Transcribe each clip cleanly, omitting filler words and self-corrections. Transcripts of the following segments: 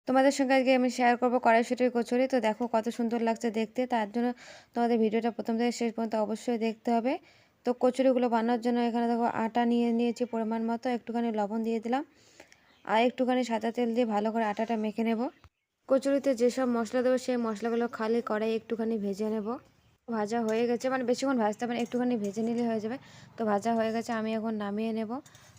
তোমাদের সঙ্গে আজকে আমি শেয়ার করবো কড়াইশুঁটির কচুরি। তো দেখো কত সুন্দর লাগছে দেখতে, তার জন্য তোমাদের ভিডিওটা প্রথম থেকে শেষ পর্যন্ত অবশ্যই দেখতে হবে। তো কচুরিগুলো বানানোর জন্য এখানে দেখো আটা নিয়ে নিয়েছি পরিমাণ মতো, একটুখানি লবণ দিয়ে দিলাম আর একটুখানি সাদা তেল দিয়ে ভালো করে আটাটা মেখে নেব। কচুরিতে যেসব মশলা দেবো সেই মশলাগুলো খালি কড়াই একটুখানি ভেজে নেব। ভাজা হয়ে গেছে, মানে বেশিক্ষণ ভাজতে হবে না, একটুখানি ভেজে নিলে হয়ে যাবে। তো ভাজা হয়ে গেছে, আমি এখন নামিয়ে নেব।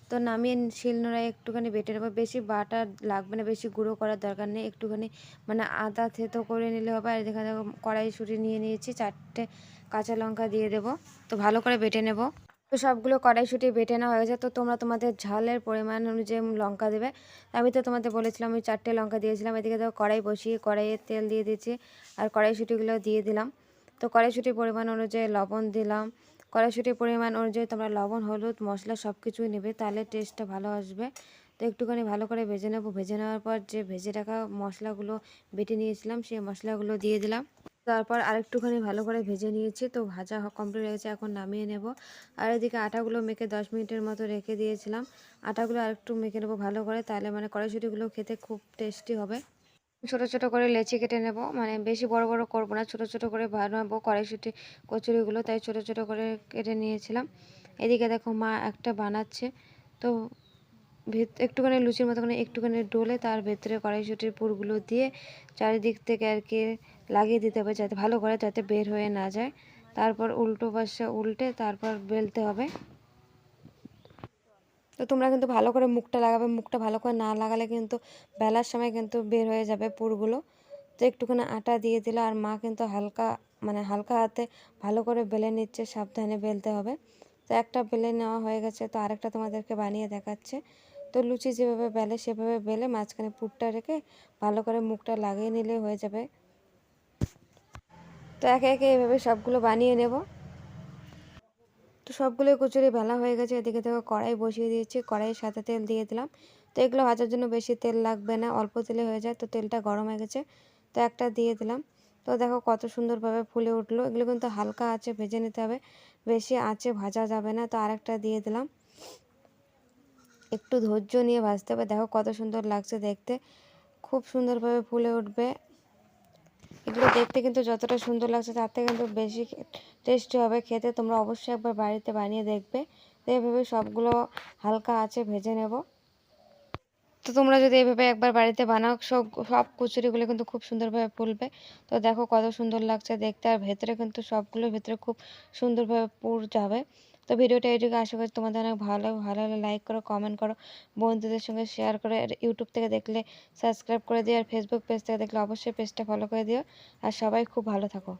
তো নামিয়ে শিলনোড়ায় একটুখানি বেটে নেবো, বেশি বাটা লাগবে না, বেশি গুঁড়ো করার দরকার নেই, একটুখানি মানে আদা থেতো করে নিলে হবে। আর এখানে দেখো কড়াইশুঁটি নিয়ে নিয়েছি, 4টে কাঁচা লঙ্কা দিয়ে দেবো। তো ভালো করে বেটে নেব। তো সবগুলো কড়াইশুঁটি বেটে নেওয়া হয়ে যায়। তো তোমরা তোমাদের ঝালের পরিমাণ অনুযায়ী লঙ্কা দেবে। আমি তো তোমাদের বলেছিলাম আমি 4টে লঙ্কা দিয়েছিলাম। এদিকে দেখো কড়াই বসিয়ে কড়াইয়ে তেল দিয়ে দিয়েছি আর কড়াইশুঁটিগুলো দিয়ে দিলাম। তো কড়াইশুঁটির পরিমাণ অনুযায়ী লবণ দিলাম। কড়াইশুঁটির পরিমাণ অনুযায়ী তোমরা লবণ, হলুদ, মশলা সব কিছুই নেবে, তাহলে টেস্টটা ভালো আসবে। তো একটুখানি ভালো করে ভেজে নেব। ভেজে নেওয়ার পর যে ভেজে রাখা মশলাগুলো বেটে নিয়েছিলাম সেই মশলাগুলো দিয়ে দিলাম। তারপর আরেকটুখানি ভালো করে ভেজে নিয়েছি। তো ভাজা কমপ্লিট হয়ে গেছে, এখন নামিয়ে নেব। আর এদিকে আটাগুলো মেখে 10 মিনিটের মতো রেখে দিয়েছিলাম। আটাগুলো আরেকটু মেখে নেবো ভালো করে, তাহলে মানে কড়াইশুঁটিগুলো খেতে খুব টেস্টি হবে। ছোট ছোট করে লেচি কেটে নেব, মানে বেশি বড় বড় করব না, ছোট ছোট করে বানাবো কড়াইশুঁটি কচুরিগুলো, তাই ছোট ছোট করে কেটে নিয়েছিলাম। এদিকে দেখো মা একটা বানাচ্ছে। তো একটুখানি লুচির মতো করে একটুখানি ডলে তার ভেতরে কড়াইশুঁটির পুরগুলো দিয়ে চারিদিক থেকে আর কি লাগিয়ে দিতে হবে, যাতে ভালো করে যাতে বের হয়ে না যায়। তারপর উল্টো পাশে উল্টে তারপর বেলতে হবে। তো তোমরা কিন্তু ভালো করে মুখটা লাগাবে, মুখটা ভালো করে না লাগালে কিন্তু বেলার সময় কিন্তু বের হয়ে যাবে পুরগুলো। তো একটুখানি আটা দিয়ে দিল আর মা কিন্তু হালকা মানে হালকা হাতে ভালো করে বেলে নিচ্ছে, সাবধানে বেলতে হবে। তো একটা বেলে নেওয়া হয়ে গেছে, তো আরেকটা তোমাদেরকে বানিয়ে দেখাচ্ছে। তো লুচি যেভাবে বেলে সেভাবে বেলে মাঝখানে পুরটা রেখে ভালো করে মুখটা লাগিয়ে নিলে হয়ে যাবে। তো একে একে এভাবে সবগুলো বানিয়ে নেব। তো সবগুলো কচুরি বেলা হয়ে গেছে। এদিকে দেখো কড়াই বসিয়ে দিয়েছি, কড়াইয়ের সাথে তেল দিয়ে দিলাম। তো এগুলো ভাজার জন্য বেশি তেল লাগবে না, অল্প তেলে হয়ে যায়। তো তেলটা গরম হয়ে গেছে, তো একটা দিয়ে দিলাম। তো দেখো কত সুন্দরভাবে ফুলে উঠলো। এগুলো কিন্তু হালকা আঁচে ভেজে নিতে হবে, বেশি আঁচে ভাজা যাবে না। তো আরেকটা দিয়ে দিলাম, একটু ধৈর্য নিয়ে ভাজতে হবে। দেখো কত সুন্দর লাগছে দেখতে, খুব সুন্দরভাবে ফুলে উঠবে। এগুলো দেখতে কিন্তু যতটা সুন্দর লাগছে তার থেকে কিন্তু বেশি টেস্টি হবে খেতে। তোমরা অবশ্যই একবার বাড়িতে বানিয়ে দেখবে। তো এইভাবে সবগুলো হালকা আঁচে ভেজে নেব। তো তোমরা যদি এইভাবে একবার বাড়িতে বানাও, সব সব কচুরিগুলো কিন্তু খুব সুন্দরভাবে ফুলবে। তো দেখো কত সুন্দর লাগছে দেখতে, আর ভেতরে কিন্তু সবগুলোর ভেতরে খুব সুন্দরভাবে পুর যাবে। তো ভিডিওটা এইটুকু, আশা করি তোমাদের অনেক ভালো হলে লাইক করো, কমেন্ট করো, বন্ধুদের সঙ্গে শেয়ার করে। আর ইউটিউব থেকে দেখলে সাবস্ক্রাইব করে দিও, আর ফেসবুক পেজ থেকে দেখলে অবশ্যই পেজটা ফলো করে দিও। আর সবাই খুব ভালো থাকো।